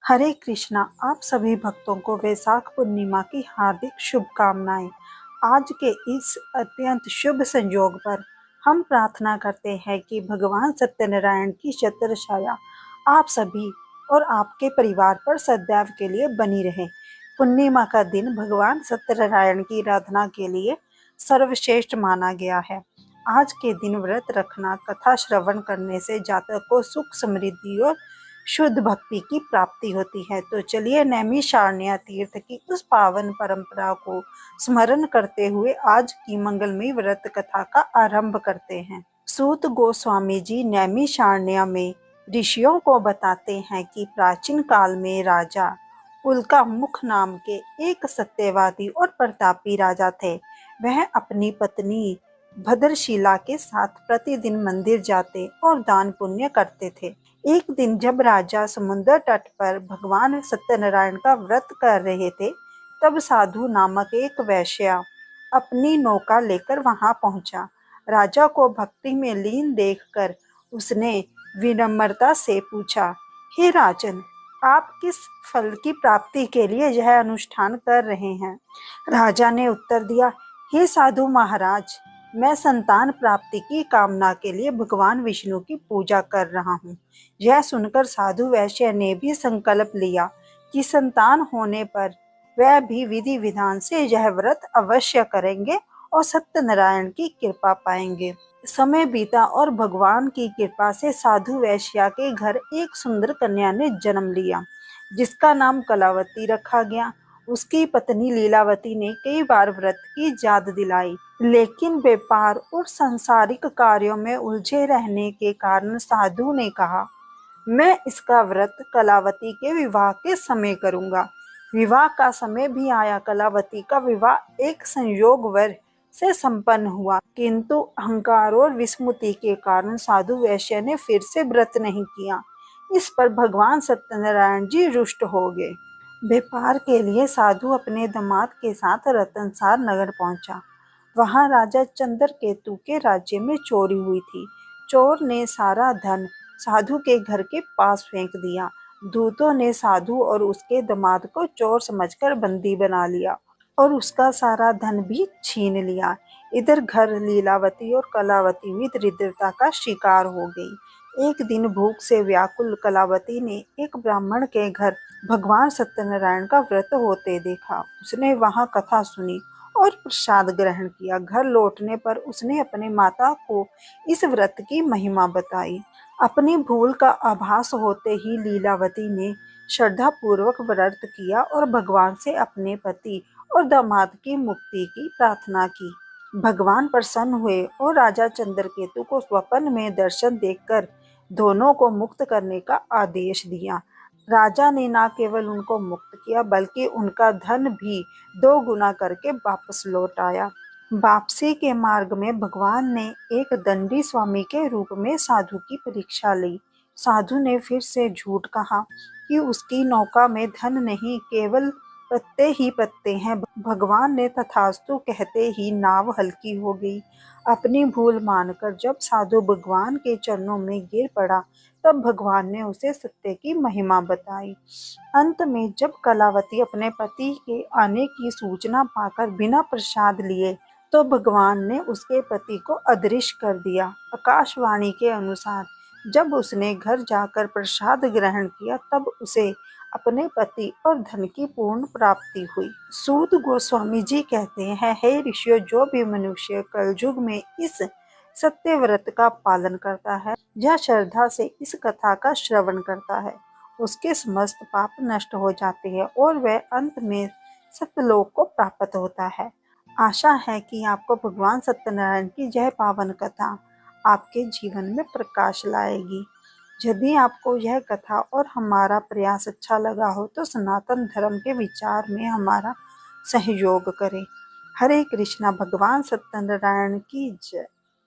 हरे कृष्णा। आप सभी भक्तों को वैशाख पूर्णिमा की हार्दिक शुभकामनाएं। आज के इस अत्यंत शुभ संयोग पर हम प्रार्थना करते हैं कि भगवान सत्यनारायण की छत्र छाया आप सभी और आपके परिवार पर सदैव के लिए बनी रहे। पूर्णिमा का दिन भगवान सत्यनारायण की आराधना के लिए सर्वश्रेष्ठ माना गया है। आज के दिन व्रत रखना, कथा श्रवण करने से जातक को सुख, समृद्धि और शुद्ध भक्ति की प्राप्ति होती है। तो चलिए नैमिषारण्य तीर्थ की उस पावन परंपरा को स्मरण करते हुए आज की मंगलमयी व्रत कथा का आरंभ करते हैं। सूत गोस्वामी जी नैमिषारण्य में ऋषियों को बताते हैं कि प्राचीन काल में राजा उल्का मुख नाम के एक सत्यवादी और प्रतापी राजा थे। वह अपनी पत्नी भद्रशिला के साथ प्रतिदिन मंदिर जाते और दान पुण्य करते थे। एक दिन जब राजा समुद्र तट पर भगवान सत्यनारायण का व्रत कर रहे थे, तब साधु नामक एक वैश्य अपनी नौका लेकर वहां पहुंचा। राजा को भक्ति में लीन देखकर उसने विनम्रता से पूछा, हे राजन, आप किस फल की प्राप्ति के लिए यह अनुष्ठान कर रहे हैं? राजा ने उत्तर दिया, हे साधु महाराज, मैं संतान प्राप्ति की कामना के लिए भगवान विष्णु की पूजा कर रहा हूँ। यह सुनकर साधु वैश्य ने भी संकल्प लिया कि संतान होने पर वह भी विधि विधान से यह व्रत अवश्य करेंगे और सत्यनारायण की कृपा पाएंगे। समय बीता और भगवान की कृपा से साधु वैश्य के घर एक सुंदर कन्या ने जन्म लिया, जिसका नाम कलावती रखा गया। उसकी पत्नी लीलावती ने कई बार व्रत की याद दिलाई, लेकिन व्यापार और सांसारिक कार्यों में उलझे रहने के कारण साधु ने कहा, मैं इसका व्रत कलावती के विवाह के समय करूंगा। विवाह का समय भी आया। कलावती का विवाह एक संयोगवश से संपन्न हुआ, किंतु अहंकार और विस्मृति के कारण साधु वैश्य ने फिर से व्रत नहीं किया। इस पर भगवान सत्यनारायण जी रुष्ट हो गए। व्यापार के लिए साधु अपने दामाद के साथ रतनसार नगर पहुंचा। वहां राजा चंद्रकेतु के राज्य में चोरी हुई थी। चोर ने सारा धन साधु के घर के पास फेंक दिया। दूतों ने साधु और उसके दामाद को चोर समझकर बंदी बना लिया और उसका सारा धन भी छीन लिया। इधर घर लीलावती और कलावती भी दरिद्रता का शिकार हो गई। एक दिन भूख से व्याकुल कलावती ने एक ब्राह्मण के घर भगवान सत्यनारायण का व्रत होते देखा। उसने वहां कथा सुनी और प्रसाद ग्रहण किया। घर लौटने पर उसने अपने माता को इस व्रत की महिमा बताई। अपनी भूल का आभास होते ही लीलावती ने श्रद्धा पूर्वक व्रत किया और भगवान से अपने पति और दामाद की मुक्ति की प्रार्थना की। भगवान प्रसन्न हुए और राजा चंद्रकेतु को स्वप्न में दर्शन देकर दोनों को मुक्त करने का आदेश दिया। राजा ने न केवल उनको मुक्त किया, बल्कि उनका धन भी 2 गुना करके वापस लौट आया। वापसी के मार्ग में भगवान ने एक दंडी स्वामी के रूप में साधु की परीक्षा ली। साधु ने फिर से झूठ कहा कि उसकी नौका में धन नहीं, केवल पत्ते ही पत्ते हैं। भगवान ने तथास्तु कहते ही नाव हल्की हो गई। अपनी भूल मानकर जब साधु भगवान के चरणों में गिर पड़ा, तब भगवान ने उसे सत्य की महिमा बताई। अंत में जब कलावती अपने पति के आने की सूचना पाकर बिना प्रसाद लिए, तो भगवान ने उसके पति को अदृश्य कर दिया। आकाशवाणी के अनुसार जब उसने घर जाकर प्रसाद ग्रहण किया, तब उसे अपने पति और धन की पूर्ण प्राप्ति हुई। सूत गोस्वामी जी कहते हैं, हे ऋषियों, जो भी मनुष्य कलयुग में इस सत्य व्रत का पालन करता है या श्रद्धा से इस कथा का श्रवण करता है, उसके समस्त पाप नष्ट हो जाते हैं और वह अंत में सत्यलोक को प्राप्त होता है। आशा है कि आपको भगवान सत्यनारायण की यह पावन कथा आपके जीवन में प्रकाश लाएगी। यदि आपको यह कथा और हमारा प्रयास अच्छा लगा हो, तो सनातन धर्म के विचार में हमारा सहयोग करें। हरे कृष्णा। भगवान सत्यनारायण की जय।